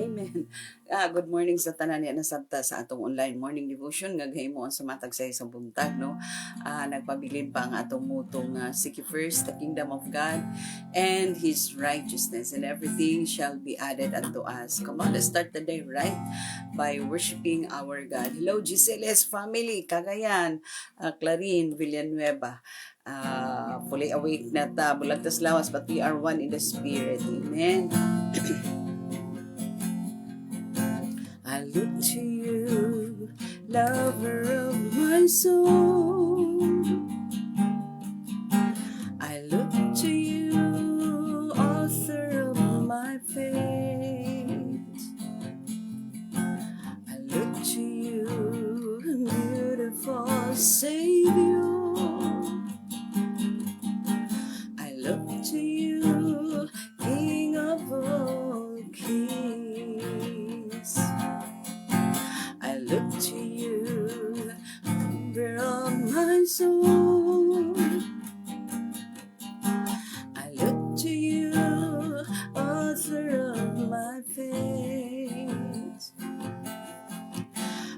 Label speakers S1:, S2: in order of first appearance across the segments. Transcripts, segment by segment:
S1: Amen. Good morning sa tanan niya nasabta sa atong online morning devotion nga gahimo sa matag sa isang buntag no. Nagpabilin pa ang atong motto nga seek ye first the kingdom of God and His righteousness, and everything shall be added unto us. Come on, let's start the day right by worshiping our God. Hello GCLS family, Cagayan, Clarin, Villanueva. Fully awake na ta, bulag tas lawas, but we are one in the spirit. Amen. I look to you, lover of my soul. I look to you, author of my faith. I look to you, beautiful Savior. I look to you, King of all kings. I look to you, lover of my soul. I look to you, author of my faith.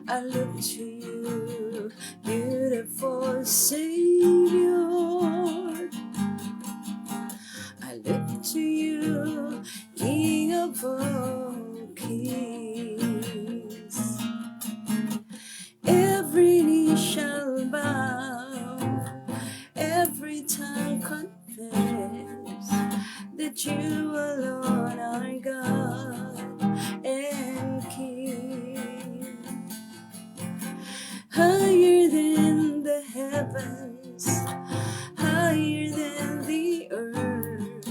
S1: I look to you, beautiful Savior. I look to you, King of all kings. Every knee shall bow, every tongue confess that you alone are God and King. Higher than the heavens, higher than the earth,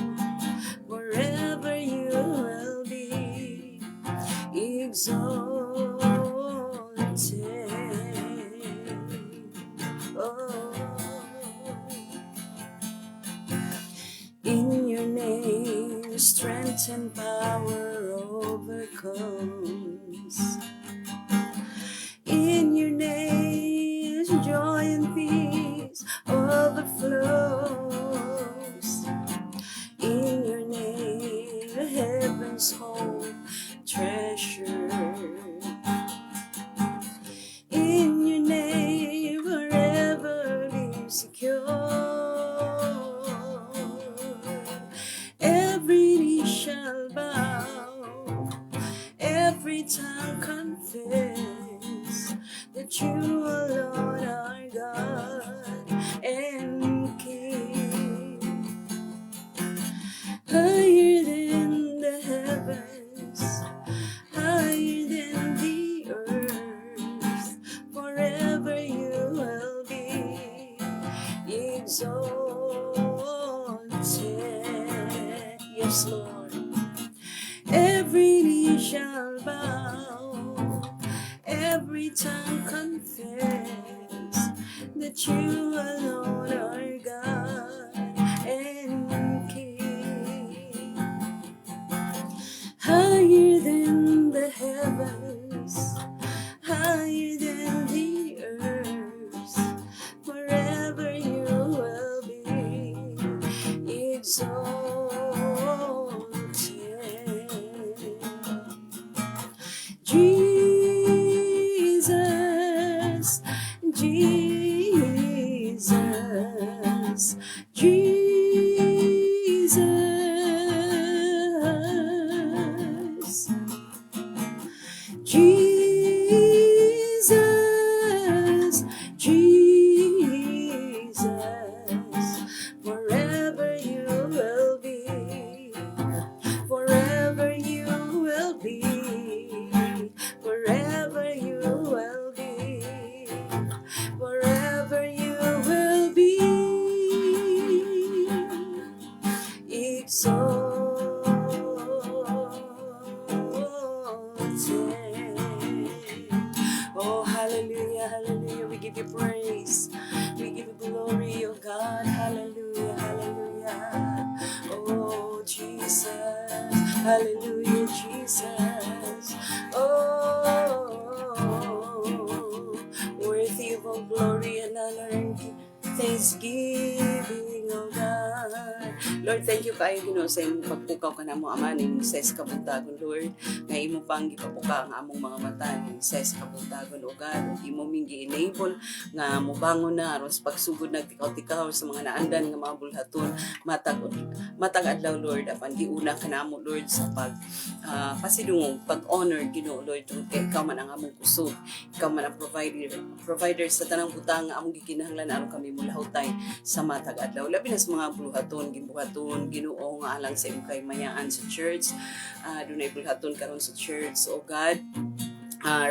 S1: forever you will be exalted. Oh, in your name, strength and power overcomes. In your name, joy and peace overflows. In your name, heaven's hope treasure. In your name, forever be secure. Every knee shall bow, every tongue confess that you alone are God and King. Higher than the heavens, higher than the earth, forever you will be exalted. Yes, Lord. Every knee shall bow, every tongue confess that you alone are God and King. Higher than the heavens, higher than the earth, forever you will be exalted. Jesus, Jesus, Jesus, Jesus, Jesus, forever you will be, forever you will be, forever you will be, forever you will be exalted. Oh, hallelujah, hallelujah. We give you praise. We give you glory, oh God. Hallelujah, hallelujah. Oh, Jesus. Hallelujah, Jesus. Oh, worthy of all glory and honor and thanksgiving, oh God. Lord, thank you kayo Ginoo sa imong pagpukaw kanamo Ama ning sa kabuntagon Lord nga imo pang gipapuka ang among mga mata ning sa kabuntagon o God imo ming gi-enable nga mobangon na aron sa pagsugod nagtikaw-tikaw sa mga naandan nga mga bulhaton matag adlaw Lord apan giuna kanamo Lord sa pasidungog pag-honor Ginoo Lord kay ikaw man ang among kusog ikaw man ang provider sa tanang butang nga among gikinahanglan aron kami mulahutay sa matag adlaw labi na sa mga bulhaton gibuhaton Ginoo nga alang sa imong kaymayaan sa church dunay bulhaton karon sa church o God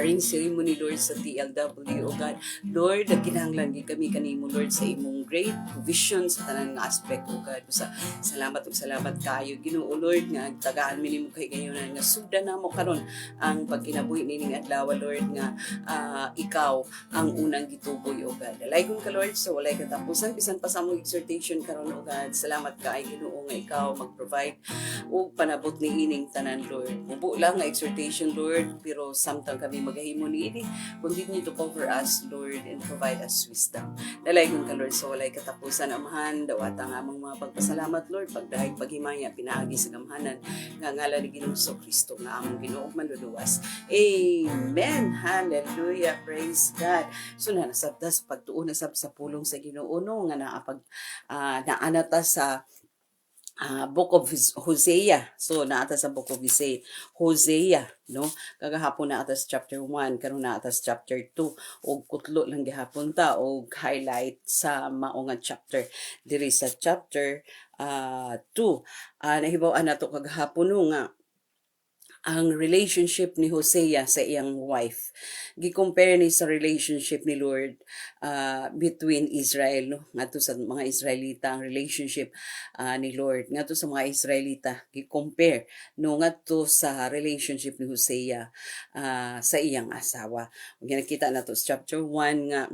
S1: ring ceremony Lord sa TLW o God Lord kinahanglan gyud kami kanimo Lord sa imong great provision sa tanan nga aspect o God salamat ug salamat kayo Ginoo Lord nga tagaan mi nimo kay gayonan nga sugdan namo karon ang pagkinabuhi nining adlaw Lord nga ikaw ang unang gituboy o God dalaygon ka Lord sa walay katapusan bisan pa sa among exhortation karon o God salamat kaayo Ginoo nga ikaw mag-provide og panabot ni ining tanan Lord mubo lang nga exhortation Lord pero samtang kami magahimo niini continue to cover us Lord and provide us wisdom dalaygon ka Lord sa walay katapusan amahan dawat ang among mga pagpasalamat Lord pagdahig paghimaya pinaagi sa gamhanan nga ngalan ni Ginoong Kristo nga among Ginoo manluluwas amen hallelujah praise God so nasabtas pagtuon na sa pulong sa Ginoo no nga naanata sa Book of Hosea. So, naata sa Book of Hosea, no? Kagahapon na atas chapter 1, karon na atas chapter 2, o kutlo lang gihapon ta, o highlight sa maong chapter. Diri sa chapter 2, nahibaw na to kagahapon no nga, ang relationship ni Hosea sa iyang wife. Gi-compare ni sa relationship ni Lord between Israel, no? Ngadto sa mga Israelita ang relationship ni Lord. Ngadto sa mga Israelita, gi-compare no ngadto sa relationship ni Hosea sa iyang asawa. Ug nakita nato sa chapter 1 nga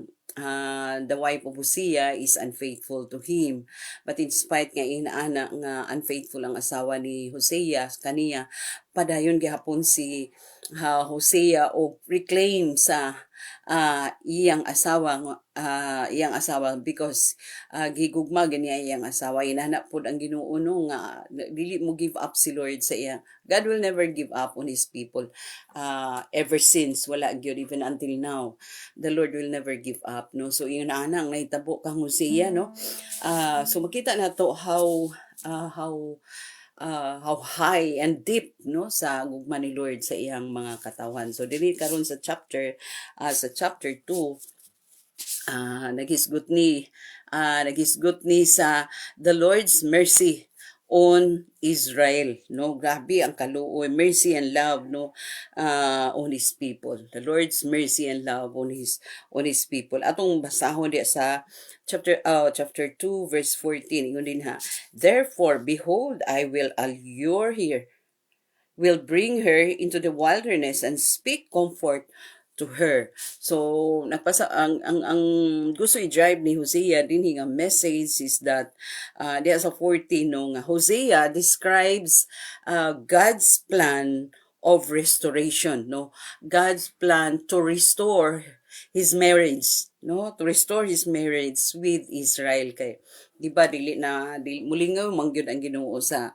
S1: the wife of Hosea is unfaithful to him. But in spite nga inaana nga unfaithful ang asawa ni Hosea kaniya, padayon gihapon si Hosea o reclaim sa iyang asawa because gigugma ganiya iyang asawa inana pud ang Ginoo no nga dili mo give up si Lord sa iya. God will never give up on his people ever since wala gyud even until now the Lord will never give up no so iyon ana ang nahitabo kang Hosea no so makita nato how high and deep no sa gugma ni Lord sa iyang mga katawan. So dili karon sa chapter 2 nagisgot ni sa the Lord's mercy on Israel no grabe ang kaluoy mercy and love no on his people the Lord's mercy and love on his people atong basahon di sa chapter 2 verse 14 ingon din ha therefore behold I will allure her will bring her into the wilderness and speak comfort to her. So nagpasa ang gusto i-drive ni Hosea dinhi nga message is that diya sa 14 no nga Hosea describes God's plan of restoration no God's plan to restore his marriage no to restore his marriage with Israel kay di ba dili mulingaw mangyud ang Ginoo sa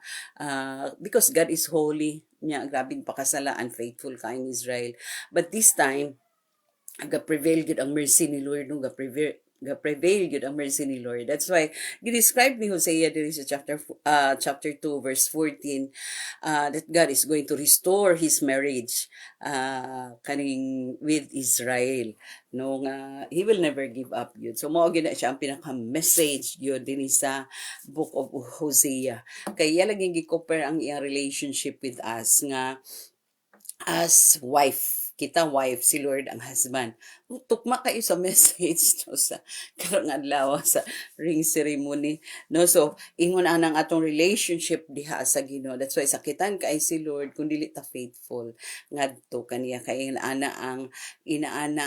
S1: because God is holy nya grabing pakasala unfaithful kaayong Israel but this time ga-prevail gud ang mercy ni Lord no ga-prevail gud ang mercy ni Lord that's why gi-describe ni Hosea diri sa chapter 2 verse 14 that God is going to restore his marriage kaning with Israel no nga he will never give up yun so mao gyud na siya ang pinaka-message yun dinhi sa book of Hosea kay iya lagi gi-compare ang iyang relationship with us nga as wife kita wife si Lord ang husband tukma kayo sa message no sa karong adlaw sa ring ceremony no so ingon anang atong relationship diha sa Ginoo that's why sakitan kay si Lord kun dili ta faithful ngadto kaniya kay inaana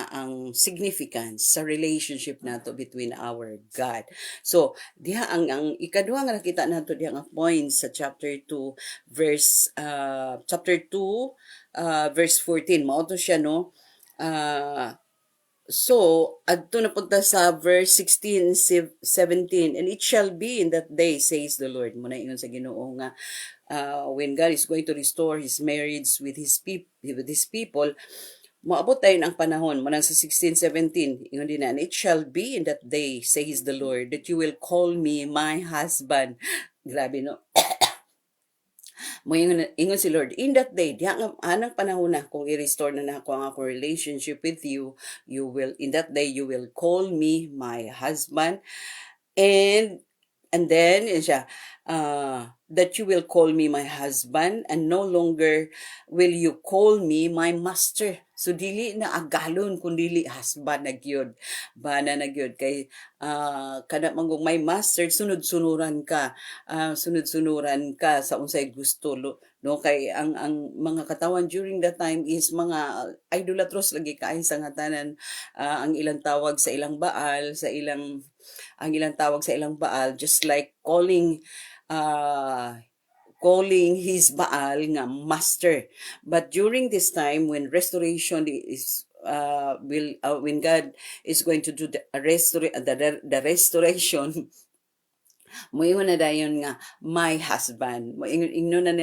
S1: ang significance sa relationship nato between our God so diha ang ikaduha nga nakita nato diha nga points sa chapter 2 verse 14 mao to siya no So, adto na punta sa verse 16, 17, and it shall be in that day, says the Lord. Muna ingon sa Ginoo nga, when God is going to restore His marriage with His people, maabot tayo ang panahon, muna sa 16, 17, ingon din na, and it shall be in that day, says the Lord, that you will call me my husband. Grabe, no? Mo ingon si Lord, in that day, diha nga anang panahon na kung i-restore na nako ang ako relationship with you, in that day you will call me my husband, and then siya, that you will call me my husband, and no longer will you call me my master. So dili na agalon kun dili husband na gyud, bana na gyud kay kada manggong my master, sunod-sunuran ka, sunod-sunuran ka sa unsay gusto, no, kay ang mga katawan during that time is mga idolatros lagi kaayo sa ngatanan. Ang ilang tawag sa ilang baal, ang ilang tawag sa ilang baal, just like calling his Baal nga master. But during this time, when restoration is when God is going to do the restoration, moingon na dayon nga my husband. Moingon na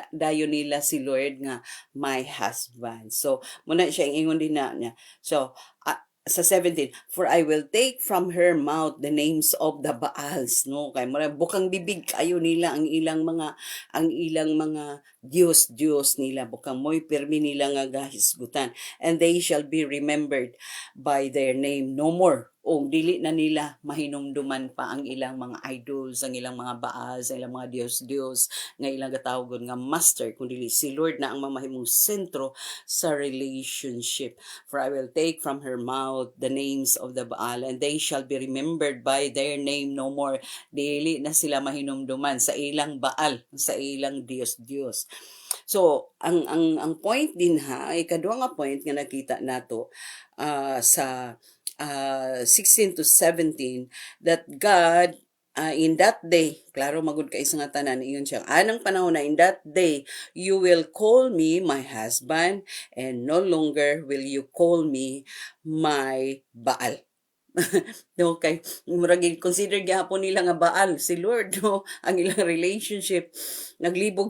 S1: dayon nila si Lord nga my husband. So muna siya ingon din na niya. So sa 17, for I will take from her mouth the names of the Baals, no, kay mura bukang bibig kayo nila ang ilang mga Diyos nila, bukang moy permi nila nga gahisgutan, and they shall be remembered by their name no more. O dili na nila mahinumduman pa ang ilang mga idols, ang ilang mga Baals, ang ilang mga Diyos nga ilang gatawgon nga master, kundi si Lord na ang mamahimong sentro sa relationship. For I will take from her mouth the names of the Baal, and they shall be remembered by their name no more. Dili na sila mahinumduman sa ilang Baal, sa ilang Diyos. So, ang point din ha, ikaduha nga point nga nakita nato sa 16 to 17, that God in that day, klaro magud kay nga tanan, iyon siya, anang panahon na in that day, you will call me my husband, and no longer will you call me my Baal. No, kay murag consider gyapon nila nga Baal si Lord, no, ang ilang relationship, galibog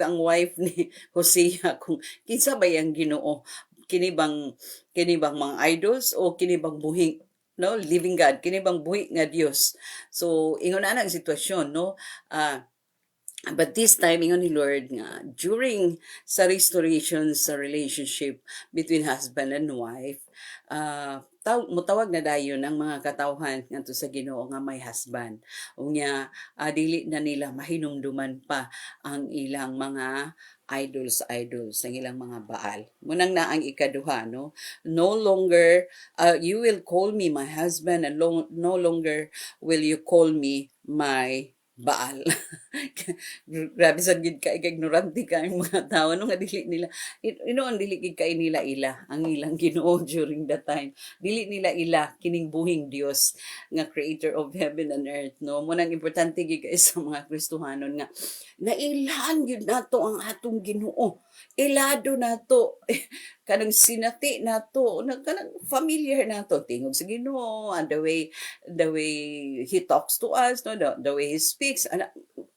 S1: ang wife ni Hosea kung kinsa ba yang Ginoo, kini bang mga idols o kini bang buhing, no, living God, kini bang buhi nga Dios. So ingon ana ang sitwasyon, no. But this time, ingon ni Lord nga, during sa restoration sa relationship between husband and wife, mutawag na dayon ang mga katawhan ngadto sa Ginoo nga may husband. Unya, dili na nila mahinumduman pa ang ilang mga idols, ang ilang mga baal. Munang na ang ikaduha, no? No longer, you will call me my husband, and no longer will you call me my Baal. Grabe sa gid ka ignorante ka ang mga tao no nga dili nila ang dili gid kay nila ang ilang Ginoo during that time. Dili nila kining buhing Dios nga creator of heaven and earth, no. Mo nang importante gid kay sa mga Kristohanon nga nailahan gyud nato ang atong Ginoo. Ilado nato kanang sinati nato, kanang familiar nato tingog sa Ginoo, and the way he talks to us, no, the way he speaks,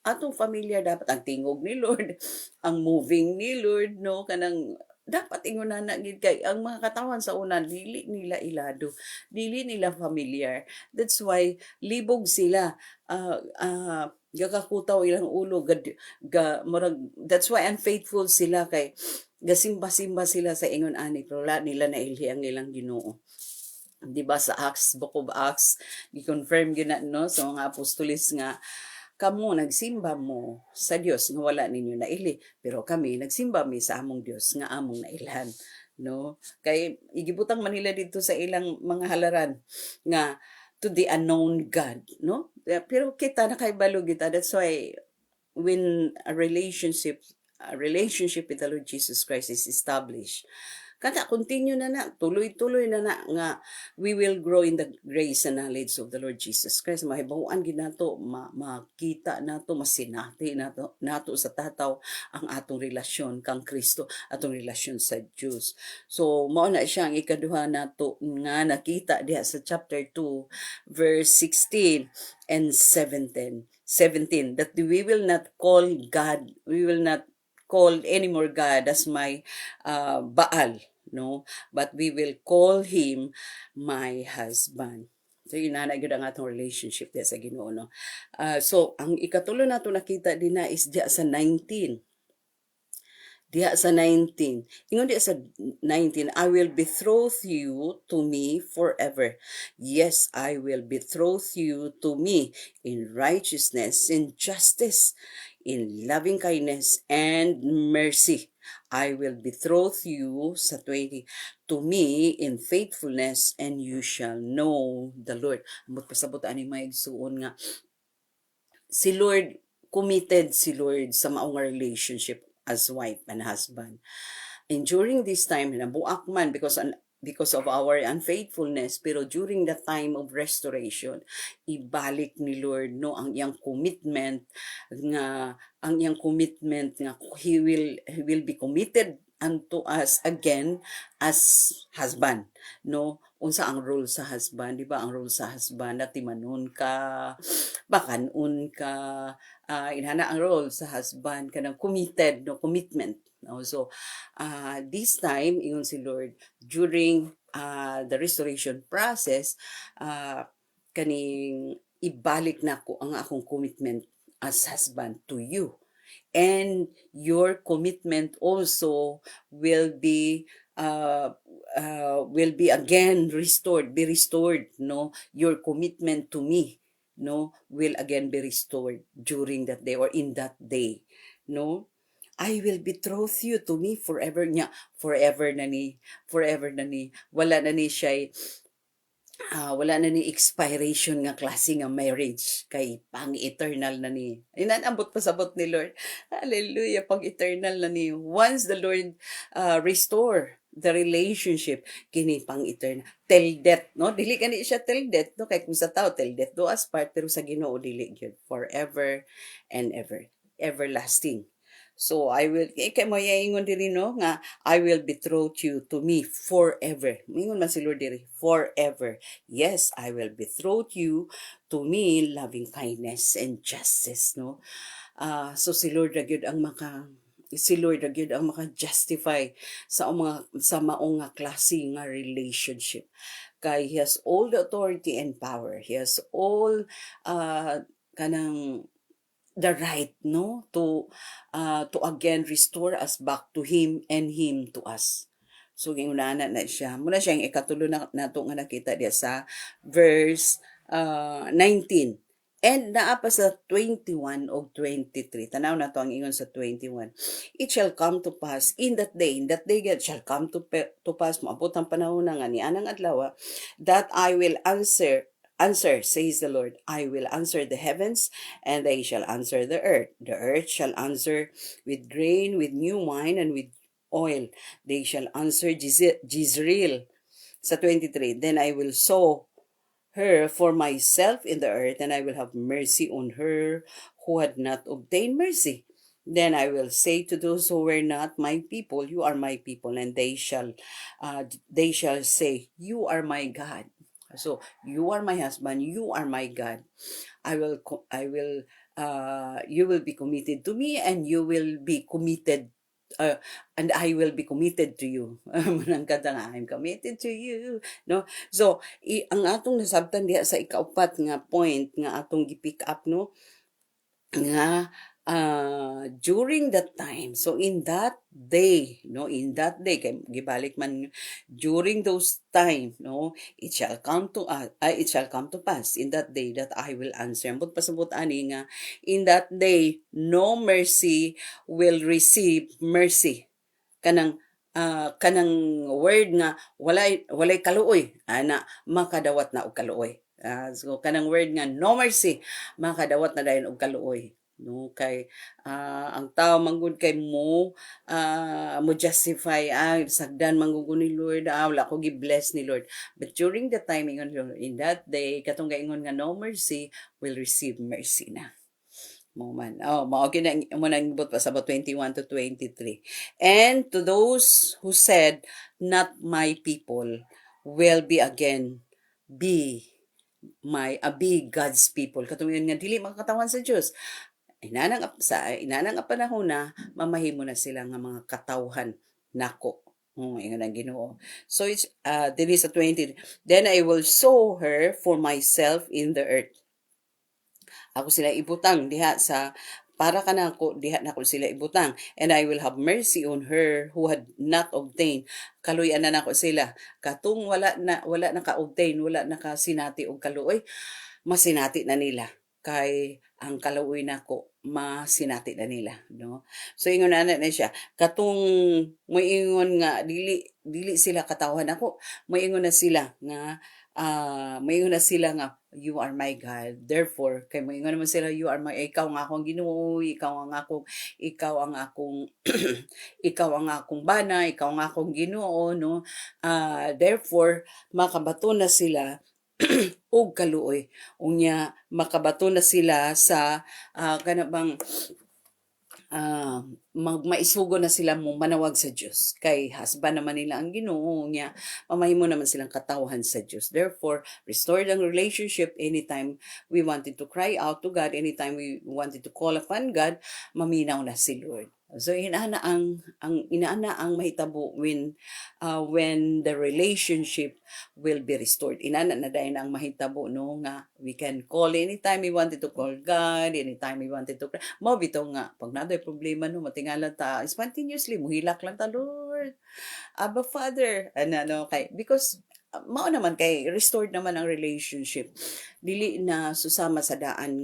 S1: atong familiar dapat ang tingog ni Lord, ang moving ni Lord, no, kanang dapat ingon na gid kay ang mga katawan sa una dili nila ilado, dili nila familiar. That's why libog sila, gakakutaw ilang ulo, that's why unfaithful sila kay gasimba-simba sila sa ingon ani, pero wala nila nailhi ang ilang Ginoo. Di ba sa Book of Acts, gi-confirm gyud na, no, sa mga apostolis nga kamo nagsimba mo sa Dios nga wala ninyo naili, pero kami nagsimba mi sa among Dios nga among nailhan, no. Kay igibutang man nila dito sa ilang mga halaran nga to the unknown God, no. Pero kita nakaibalo kita, that's why when a relationship with the Lord Jesus Christ is established, Kada continue na tuloy-tuloy na nga we will grow in the grace and knowledge of the Lord Jesus Christ. Mahibawan gid nato, makita nato, masinati nato sa tataw ang atong relasyon kang Kristo, atong relasyon sa Dios. So mao na siya ang ikaduha nato nga nakita diha sa chapter 2 verse 16 and 17, that we will not call God, we will not call anymore God as my Baal, no? But we will call him my husband. So, yun na gyud ang atong relationship diya sa Ginoo, no? So, ang ikatulo nato nakita din na is diya sa 19. Diya sa 19. Ingon diya sa 19, I will betroth you to me forever. Yes, I will betroth you to me in righteousness, in justice, in loving kindness, and mercy. I will betroth you, sa 20, to me in faithfulness, and you shall know the Lord. Amot pasabot ani may igsuon nga si Lord, committed si Lord sa maong relationship as wife and husband. And during this time, nabuak man because of our unfaithfulness, pero during the time of restoration, ibalik ni Lord no ang iyang commitment nga he will be committed unto us again as husband, no? Unsa ang role sa husband, di ba? Ang role sa husband na timanon ka, bakanon ka, inhana ang role sa husband kanang committed, no? Commitment, no? So this time ingon si Lord during the restoration process, kaning ibalik nako ang akong commitment as husband to you, and your commitment also will be again be restored, no? Your commitment to me, no, will again be restored during that day or in that day, no? I will betroth you to me forever niya. Forever na ni. Wala na ni siya wala na ni expiration nga klase nga marriage, kay pang-eternal na ni. Inanambot pasabot ni Lord. Hallelujah, pang-eternal na ni. Once the Lord restore the relationship, kini pang-eternal. Till death, no? Dili kani siya till death, no? Kay kung sa tao, till death do us part, pero sa Ginoo dili gyud. Forever and ever. Everlasting. So I will kay mo ingon diri no nga I will betroth you to me forever. Ingon man si Lord diri, forever. Yes, I will betroth you to me loving kindness and justice, no? So si Lord ra gyud ang maka-justify sa maong nga klase nga relationship. Kay he has all the authority and power. He has all kanang the right, no, to again restore us back to him and him to us. So gingunana na siya. Muna siya yung ikatulo nato nga nakita diya sa verse 19. And naa pa sa 21 o 23. Tanaw na to ang ingon sa 21. It shall come to pass in that day it shall come to pass, moabot ang panahon nga ni anang adlaw, that I will answer, says the Lord. I will answer the heavens, and they shall answer the earth. The earth shall answer with grain, with new wine, and with oil. They shall answer Jezreel. Sa 23, then I will sow her for myself in the earth, and I will have mercy on her who had not obtained mercy. Then I will say to those who were not my people, you are my people, and they shall say, you are my God. So you are my husband, you are my God. You will be committed to me, and you will be committed and I will be committed to you. Manang kata nga, I'm committed to you, no? So ang atong nasabtan diha sa ikaupat nga point nga atong gi-pick up, no, nga during that time, so in that day, kay gibalik man, during those time, no, it shall come to pass in that day that I will answer. Ambot pasabot ani nga in that day no mercy will receive mercy. Kanang word nga walay kaluoy ana makadawat na og kaluoy. So kanang word nga no mercy makadawat na dayon og kaluoy. no kay ang tao manggod kay mo justify sagdan manggugod ni Lord, wala ko gi-bless ni Lord, but during the time ingon in that day katong gaingon nga no mercy will receive mercy na mo man. Mao gina mo nang ibot pa sa about 21 to 23. And to those who said, not my people, will be again be be God's people. Katong nga dili makatawan sa Dios. Inanang panahon na mamahimo na sila nga mga katawhan nako. Ingon ang Ginoo. So it's dili sa 20. Then I will sow her for myself in the earth. Ako sila ibutang diha sa para kanako diha nako sila ibutang, and I will have mercy on her who had not obtained. Kaluy-an na nako sila katong wala na ka-obtain, wala na ka sinati og kaluoy, masinati na nila kay ang kaluoy nako masinati na nila, no? So ingon na siya katong moingon nga dili sila katawhan ako, moingon na sila nga moingon na sila nga you are my God. Therefore, kay moingon naman sila, you are my, ikaw nga akong Ginoo, ikaw ang akong, ikaw ang akong bana, ikaw ang akong Ginoo, no? Therefore, makabato na sila og kaluoy. Unya, makabato na sila sa, kanabang, maisugo na sila mo manawag sa Diyos. Kay husband naman nila ang Ginoo niya, mamahimo naman silang katawhan sa Diyos. Therefore, restore ang relationship anytime we wanted to cry out to God, anytime we wanted to call upon God, maminaw na si Lord. So inaana ang mahitabo when the relationship will be restored. Inana na dahil ang mahitabo no nga we can call anytime we wanted to call God, anytime we wanted to pray. Mao bitaw nga pag naday problema no matingalan ta spontaneously muhilak lang ta, Lord, Abba Father, ano kay because mao naman kay restored naman ang relationship, dili na susama sa daan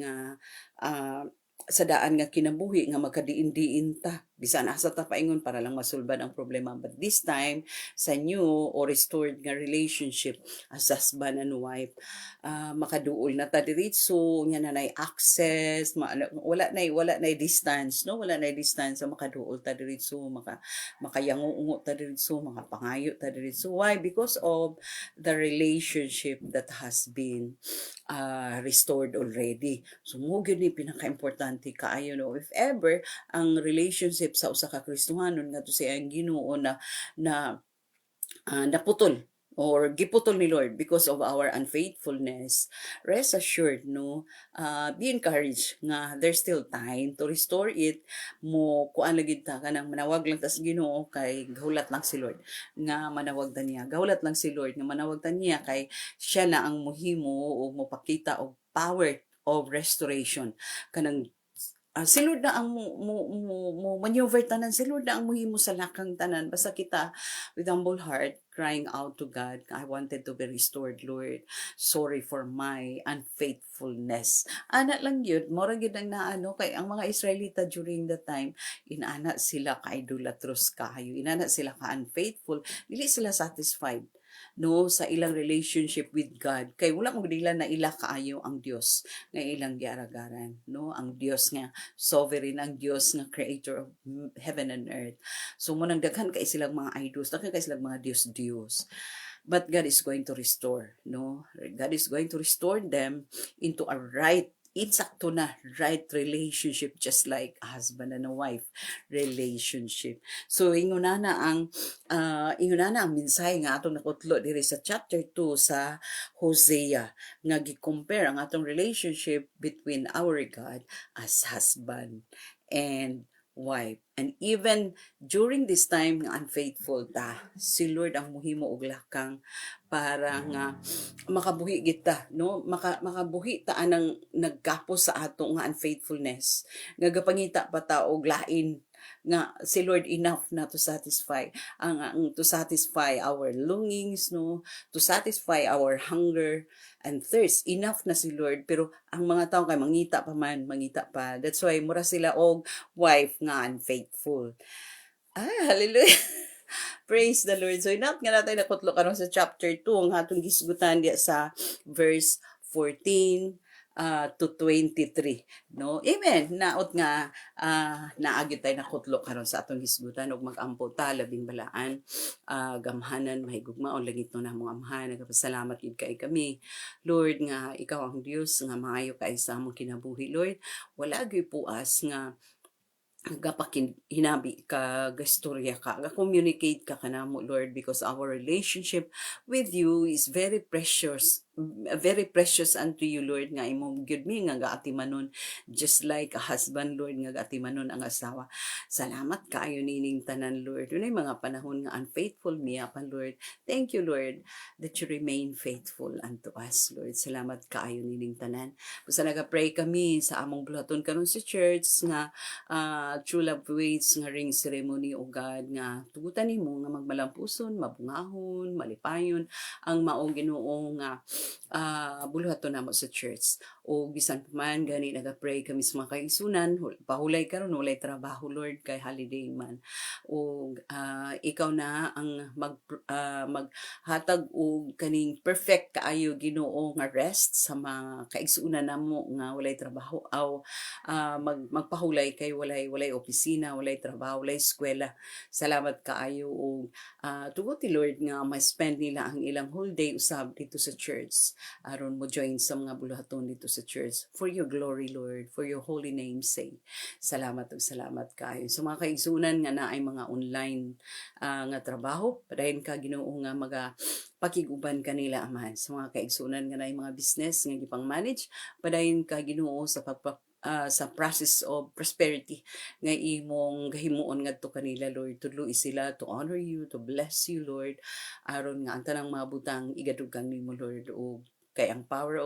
S1: nga kinabuhi nga magkadiin-diin ta bisan asa ta paingon para lang masulbad ang problema, but this time sa new or restored nga relationship as husband and wife, makaduol na ta diretso nya na nay access, wala nay distance, no, wala nay distance, so makaduol ta diretso, makayango-ungo ta diretso, makapangayo ta diretso. Why? Because of the relationship that has been restored already. So mo gyud ni pinaka-importante kaayo, no, if ever ang relationship sa usa ka Kristohanon ngadto sa iyang Ginoo na naputol or giputol ni Lord because of our unfaithfulness, rest assured, no, be encouraged nga there's still time to restore it. Mo kuan lagi ta kanang manawag lang tas Ginoo kay gahulat lang si Lord nga manawag ta niya, gahulat lang si Lord nga manawag ta niya kay siya na ang muhimo o mopakita og power of restoration kanang si Lord na ang mo maneuver tanan, si Lord na ang muhimo sa lakang tanan, basta kita with humble heart crying out to God, I wanted to be restored, Lord, sorry for my unfaithfulness. Ana lang yun, mora gyud ang naano kay ang mga Israelita during the time inana sila ka idolatrous kayo, inana sila ka unfaithful, dili sila satisfied, no, sa ilang relationship with God kay wala mo nila na ila kaayo ang Dios nga ilang giaragaran, no, ang Dios nga sovereign, ang Dios nga creator of heaven and earth. So mo nang daghan kay silang mga idols, daghan kay silang mga Dios. But God is going to restore, no? God is going to restore them into a insakto na right relationship, just like a husband and a wife relationship. So ingunana ang mensahe nga atong nakutlo diri sa chapter 2 sa Hosea nga gi-compare ang atong relationship between our God as husband and wife. And even during this time nga unfaithful ta, si Lord ang muhimo og lakang para nga makabuhi kita, no, makabuhi ta anang nagkapos sa ato nga unfaithfulness nga gapangita pa ta og lain nga si Lord enough na to satisfy ang to satisfy our longings, no, to satisfy our hunger and thirst. Enough na si Lord, pero ang mga tao kay mangita pa, that's why mura sila og wife nga unfaithful. Hallelujah. Praise the Lord. So enough nga natin nakutlo karon sa chapter 2 ang atong gisgutan diya sa verse 14 to 23, no? Amen. Naot nga naagi tayo na kutlo karon sa atong hisgutan ug magampo ta labing balaan, gamhanan mahigugmaon langit no namong amhan. Nagapasalamat gid kay kami, Lord, nga ikaw ang Dios nga maayo kay sa among kinabuhi, Lord. Wala gyud puas nga hinabi ka, gastorya ka, ga-communicate ka kanamo, Lord, because our relationship with you is very precious unto you, Lord, nga imong gyud mi nga gaatimanon, just like a husband, Lord, nga gaatimanon ang asawa. Salamat kaayo nining tanan, Lord. Dunay mga panahon nga unfaithful niya pa, Lord. Thank you, Lord, that you remain faithful unto us, Lord. Salamat kaayo nining tanan. Basta naga-pray kami sa among bulaton karon sa church nga true love waits nga ring ceremony o God nga tugutan nimo nga magmalampuson, mabungahon, malipayon ang maong Ginoo nga buluhaton namo sa church. O bisan pa man gani naga-pray kami sa mga kaigsunan, pahulay karon walay trabaho, Lord, kay holiday man. O ikaw na ang maghatag og kaning perfect kaayo Ginoo nga rest sa mga kaigsunan namo nga walay trabaho aw magpahulay kay walay opisina, walay trabaho, walay eskwela. Salamat kaayo og tugot ti Lord nga ma-spend nila ang ilang whole day usab dito sa church aron mo join sa mga buluhaton dito sa church for your glory, Lord, for your holy name's sake. Salamat kaayo sa mga kaigsunan nga naay mga online nga trabaho, padayon ka Ginoo nga pakiguban kanila aman sa mga kaigsunan nga naay mga business nga gipang manage, padayon ka Ginoo sa process of prosperity nga imong gahimuon ngadto kanila, Lord, to luoy sila to honor you, to bless you, Lord, aron nga ang tanang mga butang igadugang nimo, Lord, o kay ang power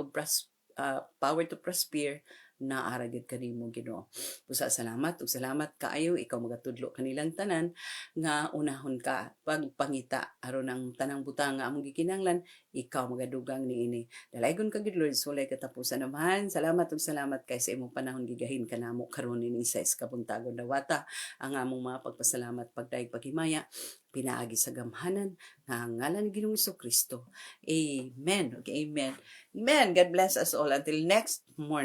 S1: to prosper naara gid kanimo Ginoo. Busa salamat ug salamat kaayo ikaw magatudlo kanilang tanan nga unahon ka pagpangita aron ang tanang butang nga among gikinahanglan ikaw magadugang niini. Dalaygon ka gid, Lord, sulay katapusan naman. Salamat ug salamat kay sa imong panahon gigahin kanamo karon ini sa kabuntagon dawata ang among mga pagpasalamat pagdaig paghimaya pinaagi sa gamhanan nga ngalan ni Ginoong Kristo. Amen. Okay, amen. Amen. God bless us all until next morning.